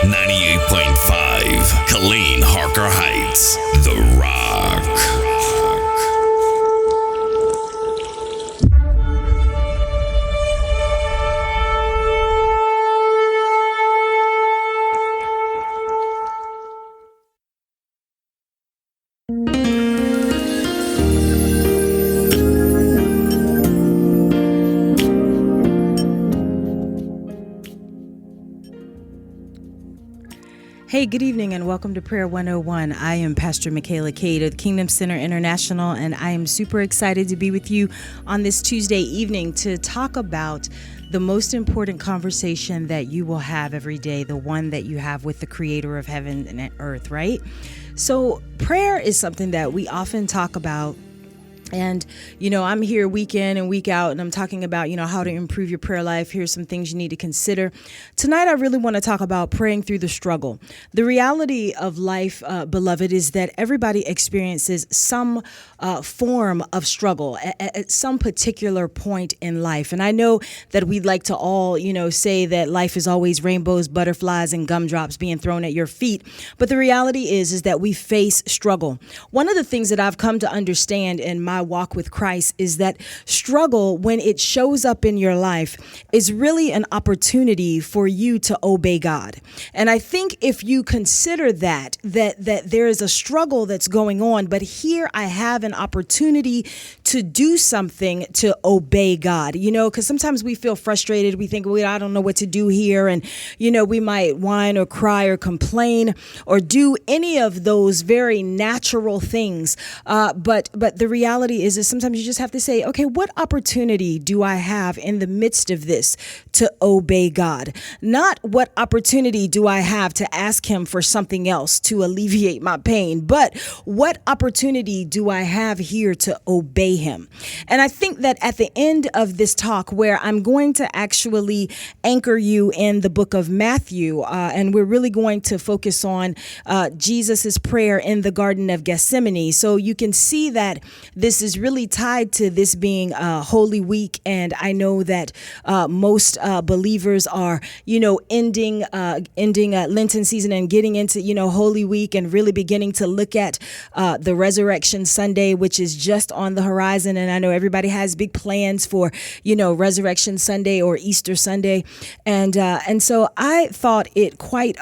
98.5 Colleen Harker Heights, The Rock. Hey, good evening and welcome to Prayer 101. I am Pastor Michaela Cade of Kingdom Center International, and I am super excited to be with you on this Tuesday evening to talk about the most important conversation that you will have every day, the one that you have with the Creator of heaven and earth, right? So prayer is something that we often talk about. And, I'm here week in and week out, and I'm talking about, how to improve your prayer life. Here's some things you need to consider. Tonight, I really want to talk about praying through the struggle. The reality of life, beloved, is that everybody experiences some form of struggle at some particular point in life. And I know that we'd like to all, say that life is always rainbows, butterflies, and gumdrops being thrown at your feet. But the reality is that we face struggle. One of the things that I've come to understand in my walk with Christ is that struggle, when it shows up in your life, is really an opportunity for you to obey God. And I think if you consider that there is a struggle that's going on, but here I have an opportunity to do something to obey God, because sometimes we feel frustrated. We think, well, I don't know what to do here. And, we might whine or cry or complain or do any of those very natural things. But the reality is sometimes you just have to say, okay, what opportunity do I have in the midst of this to obey God? Not what opportunity do I have to ask him for something else to alleviate my pain, but what opportunity do I have here to obey him? And I think that at the end of this talk, where I'm going to actually anchor you in the book of Matthew, and we're really going to focus on Jesus's prayer in the Garden of Gethsemane. So you can see that this is really tied to this being Holy Week, and I know that most believers are, ending Lenten season and getting into, Holy Week and really beginning to look at the Resurrection Sunday, which is just on the horizon. And I know everybody has big plans for, Resurrection Sunday or Easter Sunday, and so I thought it quite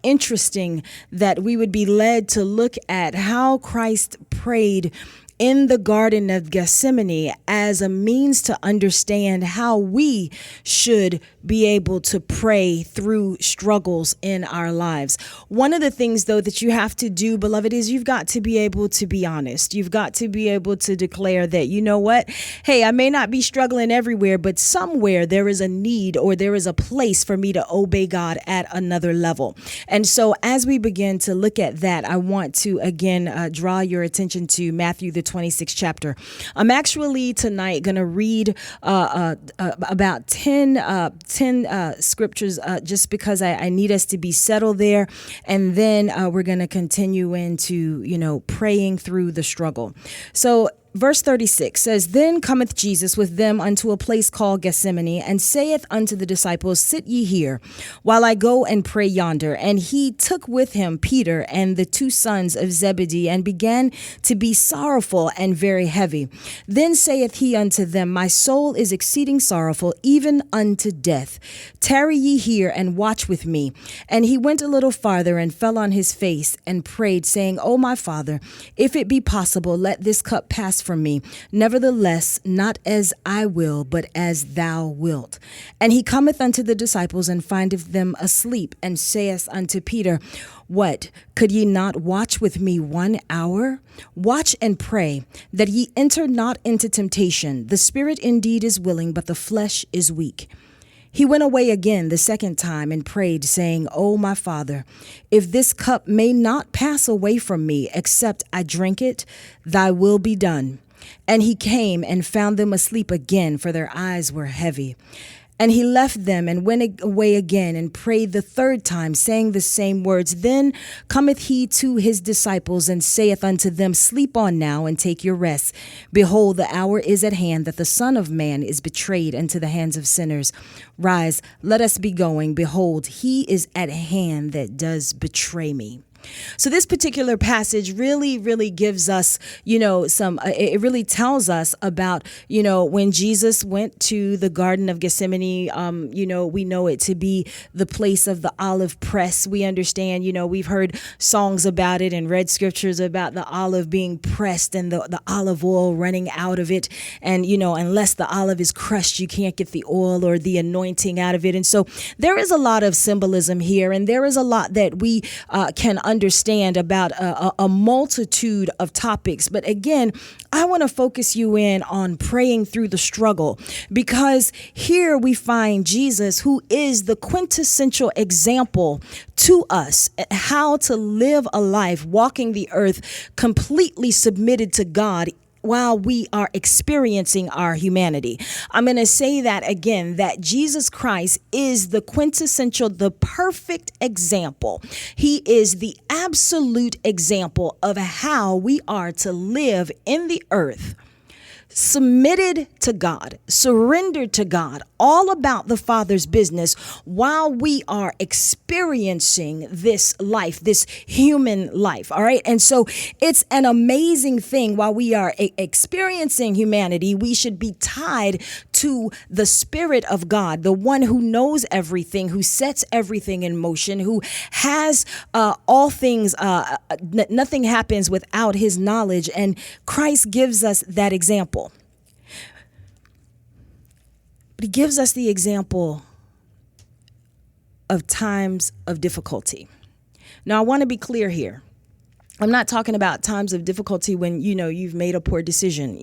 interesting that we would be led to look at how Christ prayed in the Garden of Gethsemane as a means to understand how we should be able to pray through struggles in our lives. One of the things, though, that you have to do, beloved, is you've got to be able to be honest. You've got to be able to declare that, you know what? Hey, I may not be struggling everywhere, but somewhere there is a need or there is a place for me to obey God at another level. And so as we begin to look at that, I want to again draw your attention to Matthew, the 26th chapter. I'm actually tonight going to read about 10 scriptures just because I need us to be settled there. And then we're going to continue into, praying through the struggle. So Verse 36 says, Then cometh Jesus with them unto a place called Gethsemane, and saith unto the disciples, Sit ye here, while I go and pray yonder. And he took with him Peter and the two sons of Zebedee, and began to be sorrowful and very heavy. Then saith he unto them, My soul is exceeding sorrowful, even unto death. Tarry ye here, and watch with me. And he went a little farther, and fell on his face, and prayed, saying, O my Father, if it be possible, let this cup pass from me. Nevertheless, not as I will, but as thou wilt. And he cometh unto the disciples, and findeth them asleep, and saith unto Peter, What, could ye not watch with me 1 hour? Watch and pray, that ye enter not into temptation. The spirit indeed is willing, but the flesh is weak. He went away again the second time and prayed, saying, O my Father, if this cup may not pass away from me, except I drink it, thy will be done. And he came and found them asleep again, for their eyes were heavy. And he left them and went away again and prayed the third time, saying the same words. Then cometh he to his disciples and saith unto them, Sleep on now and take your rest. Behold, the hour is at hand that the Son of Man is betrayed into the hands of sinners. Rise, let us be going. Behold, he is at hand that does betray me. So this particular passage really gives us, it really tells us about, when Jesus went to the Garden of Gethsemane, we know it to be the place of the olive press. We understand, we've heard songs about it and read scriptures about the olive being pressed and the olive oil running out of it. And, unless the olive is crushed, you can't get the oil or the anointing out of it. And so there is a lot of symbolism here, and there is a lot that we can understand about a multitude of topics. But again, I want to focus you in on praying through the struggle, because here we find Jesus, who is the quintessential example to us how to live a life walking the earth completely submitted to God while we are experiencing our humanity. I'm going to say that again, that Jesus Christ is the quintessential, the perfect example. He is the absolute example of how we are to live in the earth, submitted to God, surrendered to God, all about the Father's business while we are experiencing this life, this human life. All right. And so it's an amazing thing. While we are experiencing humanity, we should be tied to the Spirit of God, the one who knows everything, who sets everything in motion, who has all things. Nothing happens without his knowledge. And Christ gives us that example. But he gives us the example of times of difficulty. Now, I want to be clear here. I'm not talking about times of difficulty when, you've made a poor decision.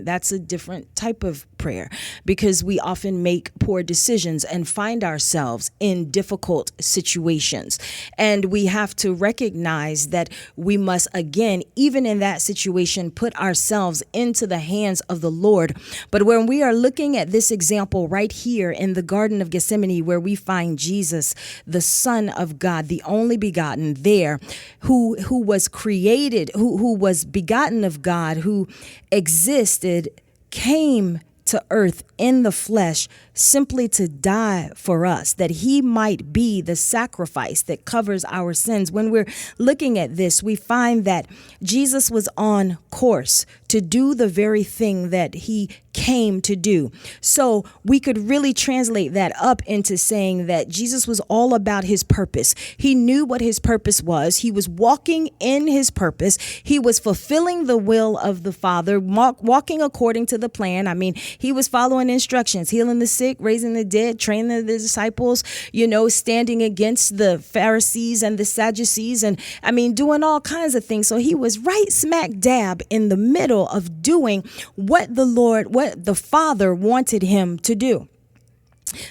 That's a different type of prayer, because we often make poor decisions and find ourselves in difficult situations. And we have to recognize that we must, again, even in that situation, put ourselves into the hands of the Lord. But when we are looking at this example right here in the Garden of Gethsemane, where we find Jesus, the Son of God, the only begotten there, who was created, who was begotten of God, who existed, came to earth in the flesh simply to die for us, that he might be the sacrifice that covers our sins. When we're looking at this, we find that Jesus was on course to do the very thing that he came to do. So we could really translate that up into saying that Jesus was all about his purpose. He knew what his purpose was. He was walking in his purpose. He was fulfilling the will of the Father, walking according to the plan. He was following instructions, healing the sick, raising the dead, training the disciples, standing against the Pharisees and the Sadducees, and doing all kinds of things. So he was right smack dab in the middle of doing what the Father wanted him to do.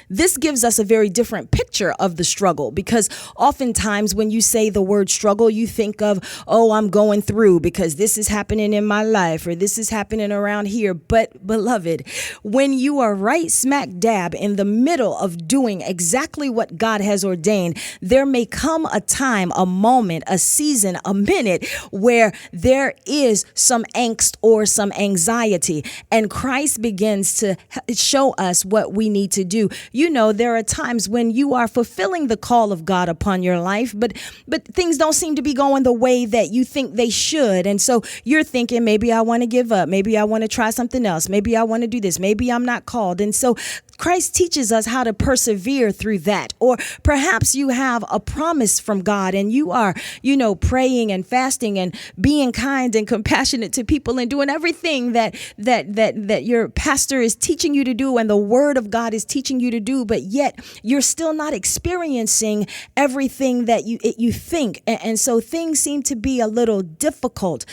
This gives us a very different picture of the struggle, because oftentimes when you say the word struggle, you think of, I'm going through because this is happening in my life or this is happening around here. But beloved, when you are right smack dab in the middle of doing exactly what God has ordained, there may come a time, a moment, a season, a minute where there is some angst or some anxiety, and Christ begins to show us what we need to do. There are times when you are fulfilling the call of God upon your life, but things don't seem to be going the way that you think they should. And so you're thinking, maybe I want to give up. Maybe I want to try something else. Maybe I want to do this. Maybe I'm not called. And so Christ teaches us how to persevere through that. Or perhaps you have a promise from God and you are, praying and fasting and being kind and compassionate to people and doing everything that your pastor is teaching you to do and the word of God is teaching you to do, but yet you're still not experiencing everything that you think. And so things seem to be a little difficult.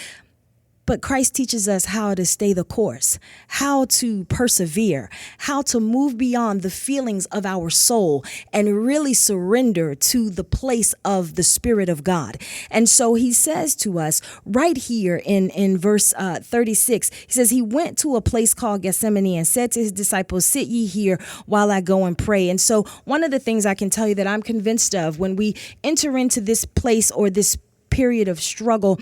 But Christ teaches us how to stay the course, how to persevere, how to move beyond the feelings of our soul and really surrender to the place of the Spirit of God. And so he says to us right here in verse 36, he says, he went to a place called Gethsemane and said to his disciples, sit ye here while I go and pray. And so one of the things I can tell you that I'm convinced of when we enter into this place or this period of struggle,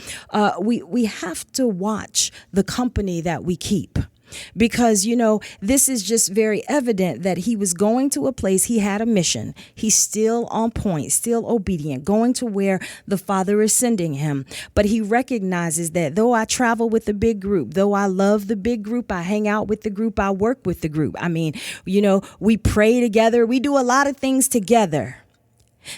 we have to watch the company that we keep. Because, this is just very evident that he was going to a place. He had a mission. He's still on point, still obedient, going to where the Father is sending him. But he recognizes that though I travel with the big group, though I love the big group, I hang out with the group, I work with the group. I mean, we pray together. We do a lot of things together.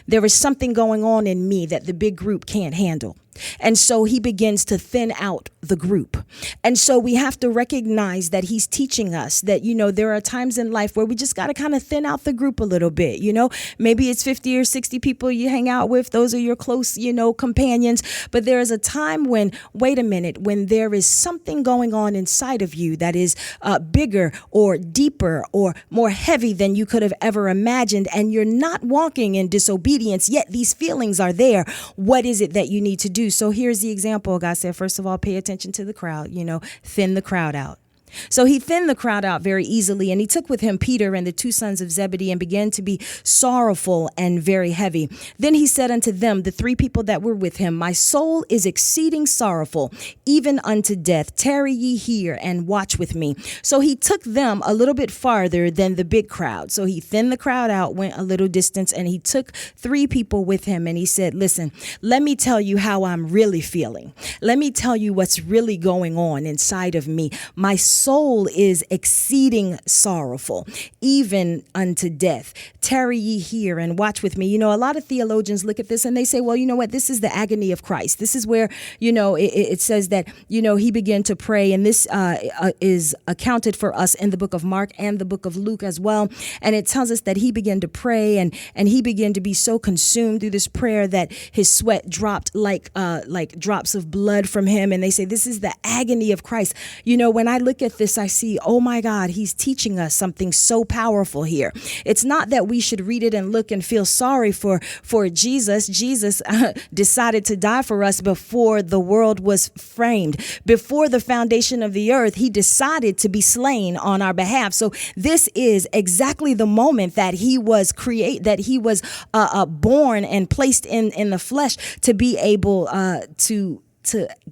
There is something going on in me that the big group can't handle. And so he begins to thin out the group. And so we have to recognize that he's teaching us that, there are times in life where we just got to kind of thin out the group a little bit. Maybe it's 50 or 60 people you hang out with. Those are your close, companions. But there is a time when, wait a minute, when there is something going on inside of you that is bigger or deeper or more heavy than you could have ever imagined. And you're not walking in disobedience, yet these feelings are there. What is it that you need to do? So here's the example. God said, first of all, pay attention to the crowd, thin the crowd out. So he thinned the crowd out very easily, and he took with him Peter and the two sons of Zebedee and began to be sorrowful and very heavy. Then he said unto them, the three people that were with him, my soul is exceeding sorrowful, even unto death. Tarry ye here and watch with me. So he took them a little bit farther than the big crowd. So he thinned the crowd out, went a little distance, and he took three people with him. And he said, listen, let me tell you how I'm really feeling. Let me tell you what's really going on inside of me. My soul is exceeding sorrowful, even unto death. Tarry ye here and watch with me. A lot of theologians look at this and they say, well, you know what? This is the agony of Christ. This is where, it says that, he began to pray. And this is accounted for us in the book of Mark and the book of Luke as well. And it tells us that he began to pray and he began to be so consumed through this prayer that his sweat dropped like drops of blood from him. And they say, this is the agony of Christ. When I look at this, I see, oh my God, he's teaching us something so powerful here. It's not that we should read it and look and feel sorry for Jesus. Jesus decided to die for us before the world was framed. Before the foundation of the earth, he decided to be slain on our behalf. So this is exactly the moment that he was born and placed in the flesh to be able to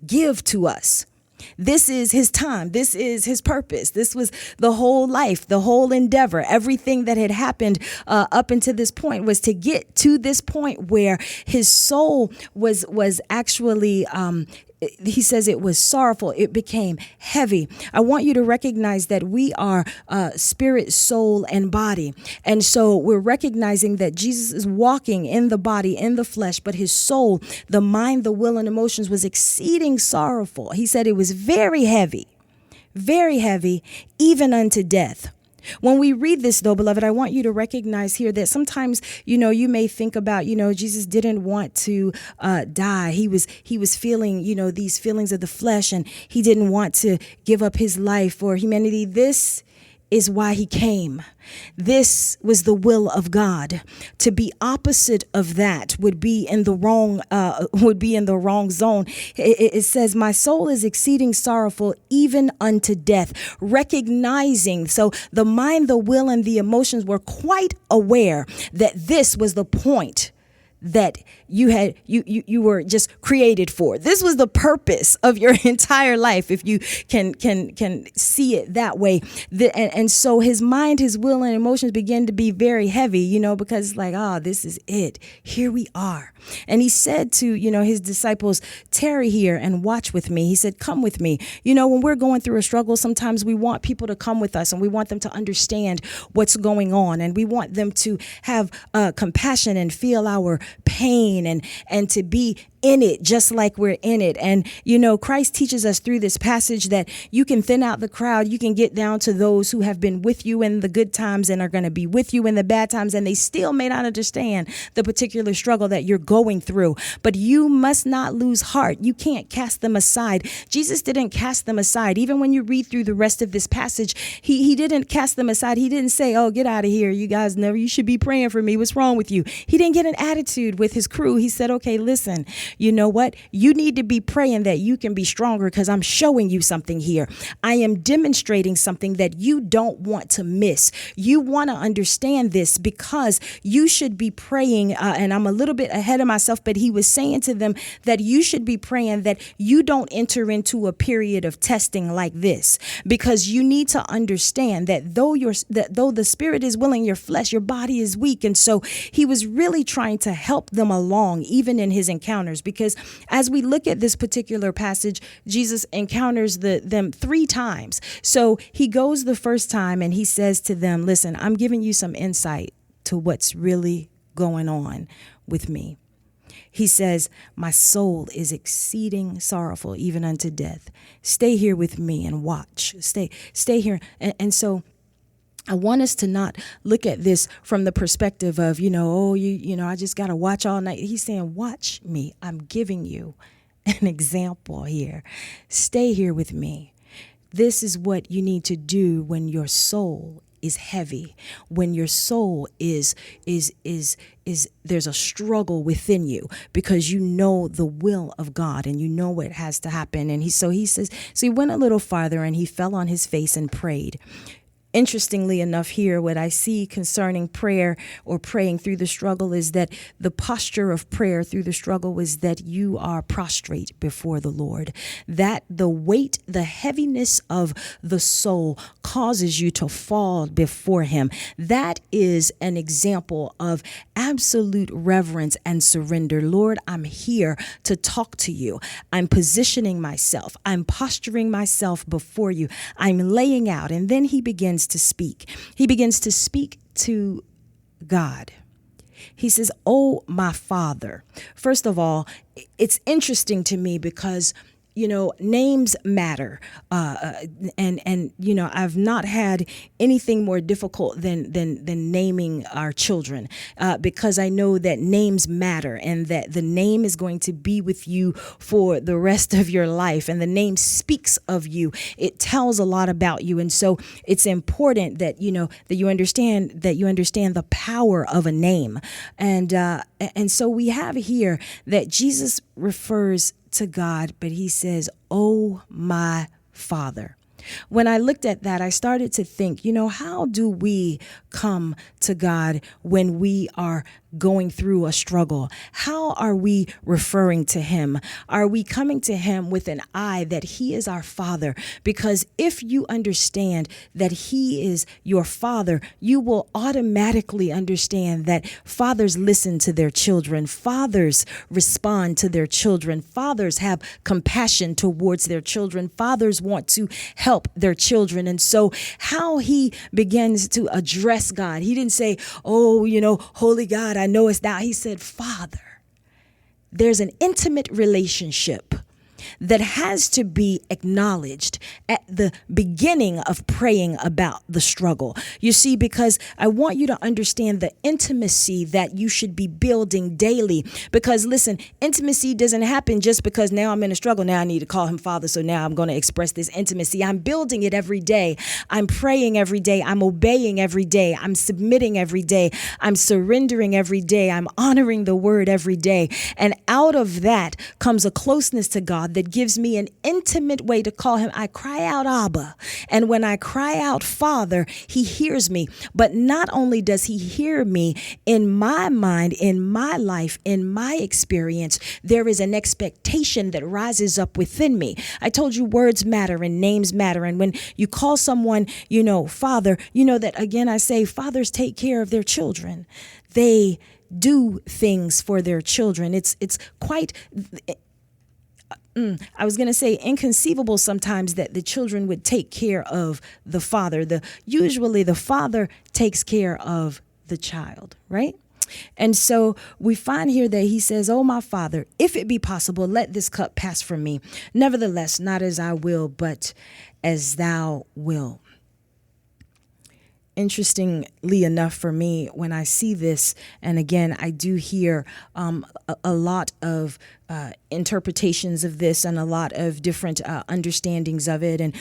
give to us. This is his time. This is his purpose. This was the whole life, the whole endeavor. Everything that had happened up until this point was to get to this point where his soul was actually he says it was sorrowful. It became heavy. I want you to recognize that we are spirit, soul, and body. And so we're recognizing that Jesus is walking in the body, in the flesh, but his soul, the mind, the will, and emotions was exceeding sorrowful. He said it was very heavy, even unto death. When we read this, though, beloved, I want you to recognize here that sometimes, you may think about, Jesus didn't want to die. He was feeling, these feelings of the flesh, and he didn't want to give up his life for humanity. This is why he came. This was the will of God. To be opposite of that would be in the wrong zone. It says, my soul is exceeding sorrowful, even unto death. Recognizing, so the mind, the will, and the emotions were quite aware that this was the point that you were just created for. This was the purpose of your entire life, if you can see it that way. And so his mind, his will, and emotions began to be very heavy, because this is it. Here we are. And he said to, his disciples, tarry here and watch with me. He said, come with me. When we're going through a struggle, sometimes we want people to come with us and we want them to understand what's going on. And we want them to have compassion and feel our pain and to be in it just like we're in it. And, Christ teaches us through this passage that you can thin out the crowd. You can get down to those who have been with you in the good times and are going to be with you in the bad times. And they still may not understand the particular struggle that you're going through. But you must not lose heart. You can't cast them aside. Jesus didn't cast them aside. Even when you read through the rest of this passage, he didn't cast them aside. He didn't say, oh, get out of here. You guys you should be praying for me. What's wrong with you? He didn't get an attitude with his crew. He said, okay, listen, you know what? You need to be praying that you can be stronger because I'm showing you something here. I am demonstrating something that you don't want to miss. You want to understand this because you should be praying. And I'm a little bit ahead of myself, but he was saying to them that you should be praying that you don't enter into a period of testing like this, because you need to understand that though the spirit is willing, your flesh, your body is weak. And so he was really trying to help them along, even in his encounters, because as we look at this particular passage, Jesus encounters them 3 times. So he goes the first time and he says to them, listen, I'm giving you some insight to what's really going on with me. He says, my soul is exceeding sorrowful, even unto death. Stay here with me and watch. Stay here. And so I want us to not look at this from the perspective of, I just got to watch all night. He's saying, watch me. I'm giving you an example here. Stay here with me. This is what you need to do when your soul is heavy, when your soul is there's a struggle within you, because you know the will of God and you know what has to happen. And he says, so he went a little farther and he fell on his face and prayed. Interestingly enough, here, what I see concerning prayer or praying through the struggle is that the posture of prayer through the struggle is that you are prostrate before the Lord, that the weight, the heaviness of the soul causes you to fall before him. That is an example of absolute reverence and surrender. Lord, I'm here to talk to you. I'm positioning myself. I'm posturing myself before you. I'm laying out. And then he begins to speak. He begins to speak to God. He says, oh, my Father. First of all, it's interesting to me because names matter. And I've not had anything more difficult than naming our children, because I know that names matter and that the name is going to be with you for the rest of your life. And the name speaks of you. It tells a lot about you. And so it's important that, that you understand the power of a name. And so we have here that Jesus refers to God, but he says, oh, my Father. When I looked at that, I started to think, how do we come to God when we are going through a struggle? How are we referring to him? Are we coming to him with an eye that he is our Father? Because if you understand that he is your Father, you will automatically understand that fathers listen to their children. Fathers respond to their children. Fathers have compassion towards their children. Fathers want to help their children. And so how he begins to address God, he didn't say, oh, holy God, I know it's thou. He said, Father. There's an intimate relationship that has to be acknowledged at the beginning of praying about the struggle. You see, because I want you to understand the intimacy that you should be building daily. Because listen, intimacy doesn't happen just because now I'm in a struggle. Now I need to call him Father. So now I'm going to express this intimacy. I'm building it every day. I'm praying every day. I'm obeying every day. I'm submitting every day. I'm surrendering every day. I'm honoring the word every day. And out of that comes a closeness to God that gives me an intimate way to call him. I cry out, Abba. And when I cry out, Father, he hears me. But not only does he hear me, in my mind, in my life, in my experience, there is an expectation that rises up within me. I told you words matter and names matter. And when you call someone, Father, that again, I say fathers take care of their children. They do things for their children. It's quite... I was going to say inconceivable sometimes that the children would take care of the father. Usually the father takes care of the child, right? And so we find here that he says, "Oh, my Father, if it be possible, let this cup pass from me. Nevertheless, not as I will, but as thou wilt." Interestingly enough for me, when I see this, and again, I do hear a lot of interpretations of this and a lot of different understandings of it. And,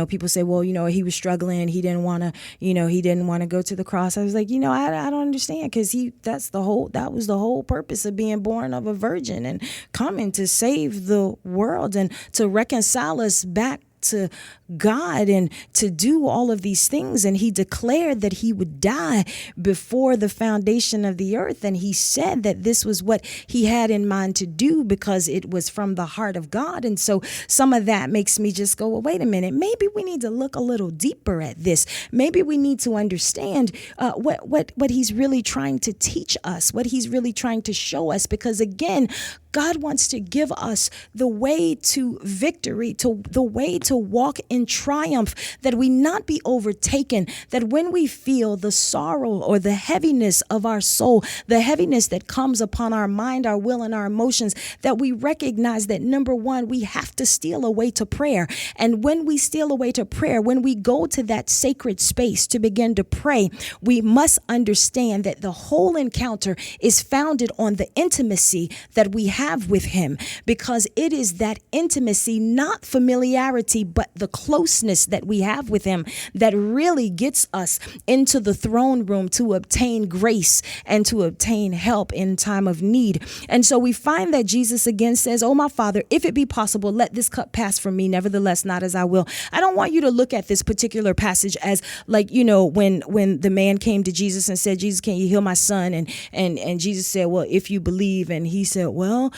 people say, well, he was struggling. He didn't want to, go to the cross. I was like, I don't understand, because that was the whole purpose of being born of a virgin and coming to save the world and to reconcile us back to God and to do all of these things. And he declared that he would die before the foundation of the earth. And he said that this was what he had in mind to do because it was from the heart of God. And so some of that makes me just go, well, wait a minute, maybe we need to look a little deeper at this. Maybe we need to understand what he's really trying to teach us, what he's really trying to show us, because again, God wants to give us the way to victory, to the way to walk in triumph, that we not be overtaken, that when we feel the sorrow or the heaviness of our soul, the heaviness that comes upon our mind, our will, and our emotions, that we recognize that, number one, we have to steal away to prayer. And when we steal away to prayer, when we go to that sacred space to begin to pray, we must understand that the whole encounter is founded on the intimacy that we have with him, because it is that intimacy, not familiarity, but the closeness that we have with him, that really gets us into the throne room to obtain grace and to obtain help in time of need. And so we find that Jesus again says, "Oh, my Father, if it be possible, let this cup pass from me. Nevertheless, not as I will." I don't want you to look at this particular passage as like, when the man came to Jesus and said, "Jesus, can you heal my son?" And Jesus said, "Well, if you believe." And he said, "Well,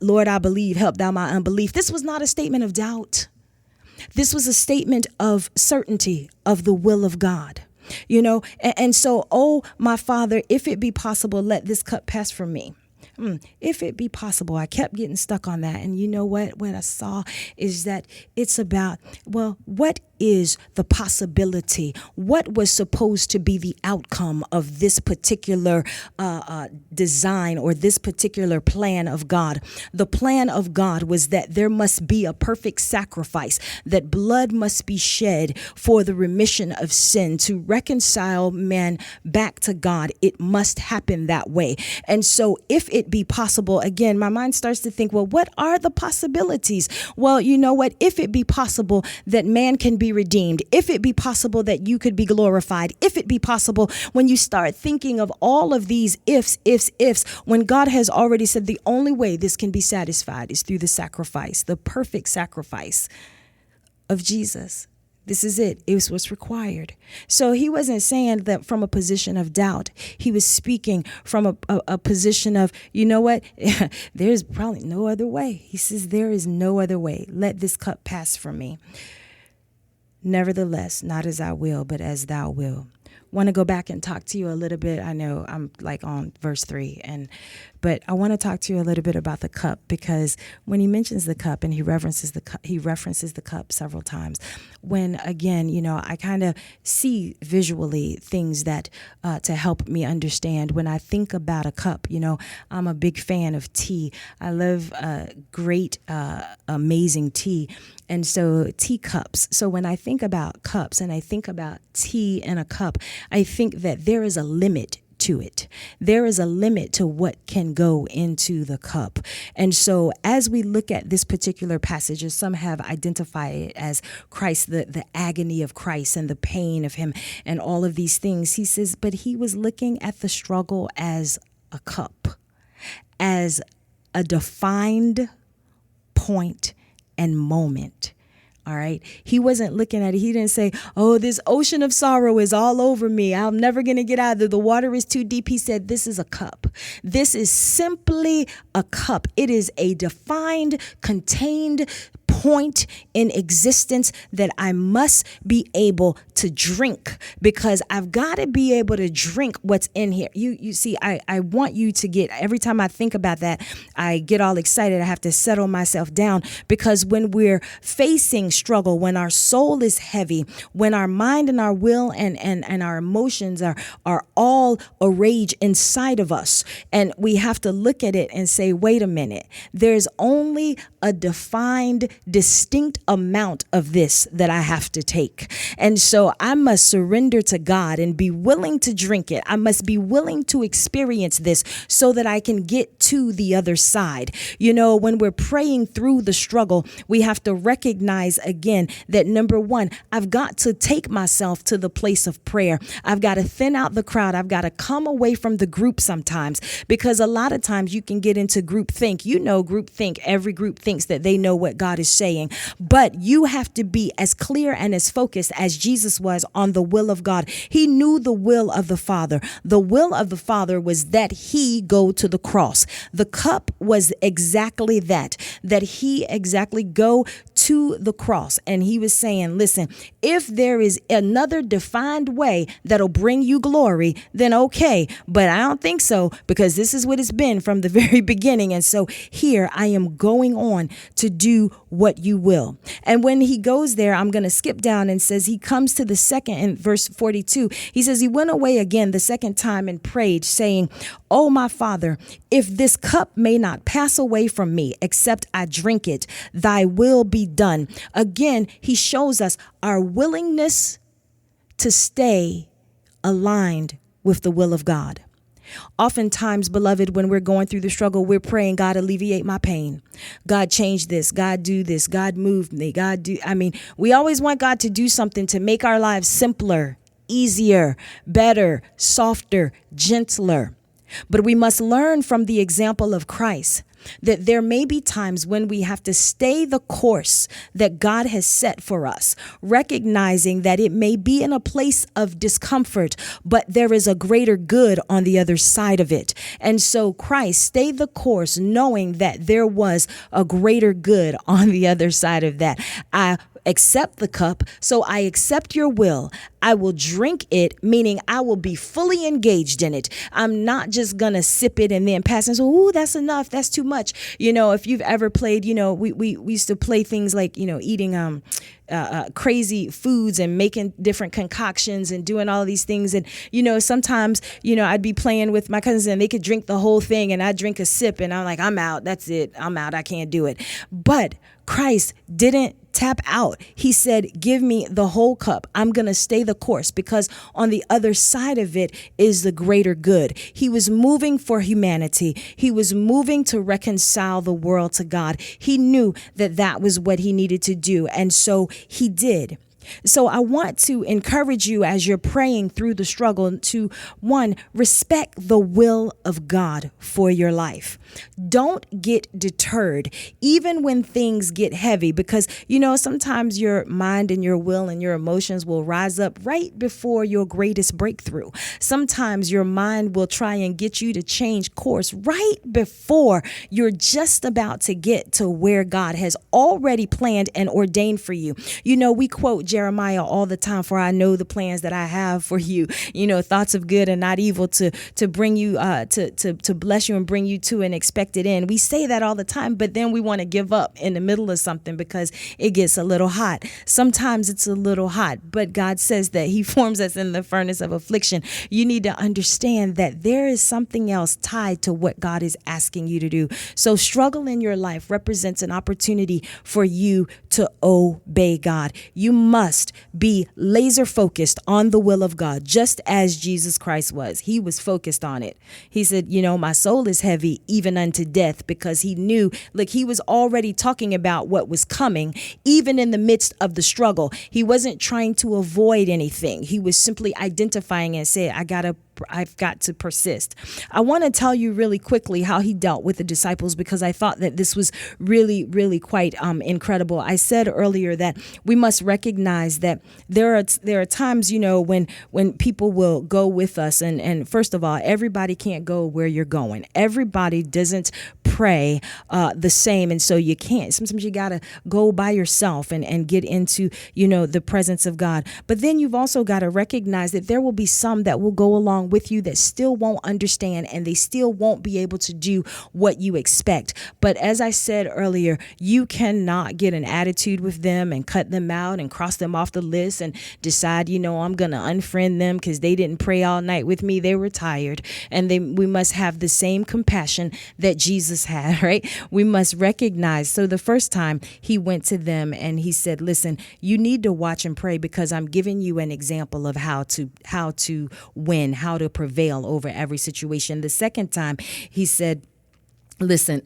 Lord, I believe, help thou my unbelief." This was not a statement of doubt. This was a statement of certainty of the will of God, and so, "Oh, my Father, if it be possible, let this cup pass from me." If it be possible, I kept getting stuck on that. And you know what I saw is that it's about, well, what is the possibility? What was supposed to be the outcome of this particular design or this particular plan of God? The plan of God was that there must be a perfect sacrifice, that blood must be shed for the remission of sin, to reconcile man back to God. It must happen that way. And so if it be possible, again, my mind starts to think, well, what are the possibilities? Well, you know what? If it be possible that man can be redeemed, if it be possible that you could be glorified, if it be possible, when you start thinking of all of these ifs, when God has already said the only way this can be satisfied is through the sacrifice, the perfect sacrifice of Jesus. This is it. It was what's required. So he wasn't saying that from a position of doubt. He was speaking from a position of, you know what? There's probably no other way. He says, there is no other way. Let this cup pass from me. Nevertheless, not as I will, but as thou wilt. Want to go back and talk to you a little bit. I know I'm like on verse 3, but I want to talk to you a little bit about the cup, because when he mentions the cup and he references the cup several times, when again, I kind of see visually things that to help me understand. When I think about a cup, I'm a big fan of tea. I love great, amazing tea. And so teacups. So when I think about cups and I think about tea in a cup, I think that there is a limit to it. There is a limit to what can go into the cup. And so as we look at this particular passage, as some have identified it as Christ, the agony of Christ and the pain of him and all of these things, he says, but he was looking at the struggle as a cup, as a defined point and moment. All right. He wasn't looking at it. He didn't say, oh, this ocean of sorrow is all over me. I'm never going to get out of it. The water is too deep. He said, this is a cup. This is simply a cup. It is a defined, contained point in existence that I must be able to drink, because I've got to be able to drink what's in here. You see, I want you to get, every time I think about that, I get all excited. I have to settle myself down, because when we're facing struggle, when our soul is heavy, when our mind and our will and our emotions are all a rage inside of us, and we have to look at it and say, wait a minute, there's only a defined, distinct amount of this that I have to take. And so I must surrender to God and be willing to drink it. I must be willing to experience this so that I can get to the other side. You know, when we're praying through the struggle, we have to recognize again that number one, I've got to take myself to the place of prayer. I've got to thin out the crowd. I've got to come away from the group sometimes, because a lot of times you can get into group think. You know, group think, every group thinks that they know what God is saying, but you have to be as clear and as focused as Jesus was on the will of God. He knew the will of the Father. The will of the Father was that he go to the cross. The cup was exactly that he exactly go to the cross. And he was saying, listen, if there is another defined way that'll bring you glory, then okay. But I don't think so, because this is what it's been from the very beginning. And so here I am going on to do what you will. And when he goes there, I'm going to skip down and says he comes to the second in verse 42. He says he went away again the second time and prayed, saying, "Oh, my Father, if this cup may not pass away from me, except I drink it, thy will be done." Again, he shows us our willingness to stay aligned with the will of God. Oftentimes, beloved, when we're going through the struggle, we're praying, God, alleviate my pain. God, change this. God, do this. God, move me. We always want God to do something to make our lives simpler, easier, better, softer, gentler. But we must learn from the example of Christ that there may be times when we have to stay the course that God has set for us, recognizing that it may be in a place of discomfort, but there is a greater good on the other side of it. And so Christ stayed the course, knowing that there was a greater good on the other side of that. I accept the cup, so I accept your will. I will drink it, meaning I will be fully engaged in it. I'm not just gonna sip it and then pass and say, "Ooh, that's enough. That's too much." You know, if you've ever played, we used to play things like, eating crazy foods and making different concoctions and doing all of these things. And, sometimes, I'd be playing with my cousins and they could drink the whole thing and I'd drink a sip and I'm like, I'm out. That's it. I'm out. I can't do it. But Christ didn't tap out. He said, give me the whole cup. I'm going to stay the course, because on the other side of it is the greater good. He was moving for humanity. He was moving to reconcile the world to God. He knew that that was what he needed to do. And so he did. So I want to encourage you as you're praying through the struggle to, one, respect the will of God for your life. Don't get deterred, even when things get heavy, because, sometimes your mind and your will and your emotions will rise up right before your greatest breakthrough. Sometimes your mind will try and get you to change course right before you're just about to get to where God has already planned and ordained for you. We quote Jeremiah all the time, "For I know the plans that I have for you, thoughts of good and not evil, to bring you, to bless you and bring you to an expected end." We say that all the time, but then we want to give up in the middle of something because it gets a little hot. Sometimes it's a little hot, but God says that he forms us in the furnace of affliction. You need to understand that there is something else tied to what God is asking you to do. So struggle in your life represents an opportunity for you to obey God. You must be laser focused on the will of God, just as Jesus Christ was. He was focused on it. He said, my soul is heavy even unto death, because he knew, he was already talking about what was coming, even in the midst of the struggle. He wasn't trying to avoid anything. He was simply identifying and saying, I got to to persist. I want to tell you really quickly how he dealt with the disciples, because I thought that this was really, really quite incredible. I said earlier that we must recognize that there are times, when people will go with us, and first of all, everybody can't go where you're going. Everybody doesn't pray the same, and so you can't. Sometimes you gotta go by yourself and get into the presence of God. But then you've also got to recognize that there will be some that will go along with you that still won't understand, and they still won't be able to do what you expect. But as I said earlier, you cannot get an attitude with them and cut them out and cross them off the list and decide, I'm going to unfriend them because they didn't pray all night with me. They were tired. And we must have the same compassion that Jesus had, right? We must recognize. So the first time he went to them and he said, listen, you need to watch and pray, because I'm giving you an example of how to win, how to prevail over every situation. The second time he said, listen,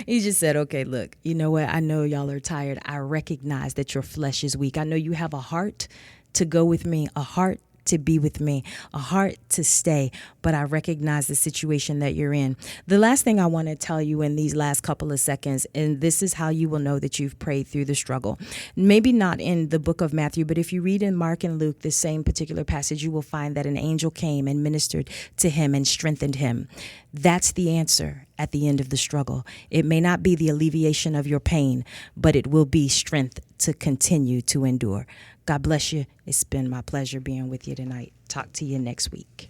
he just said, okay, look, you know what? I know y'all are tired. I recognize that your flesh is weak. I know you have a heart to go with me, a heart to be with me, a heart to stay, but I recognize the situation that you're in. The last thing I want to tell you in these last couple of seconds, and this is how you will know that you've prayed through the struggle. Maybe not in the book of Matthew, but if you read in Mark and Luke, the same particular passage, you will find that an angel came and ministered to him and strengthened him. That's the answer at the end of the struggle. It may not be the alleviation of your pain, but it will be strength to continue to endure. God bless you. It's been my pleasure being with you tonight. Talk to you next week.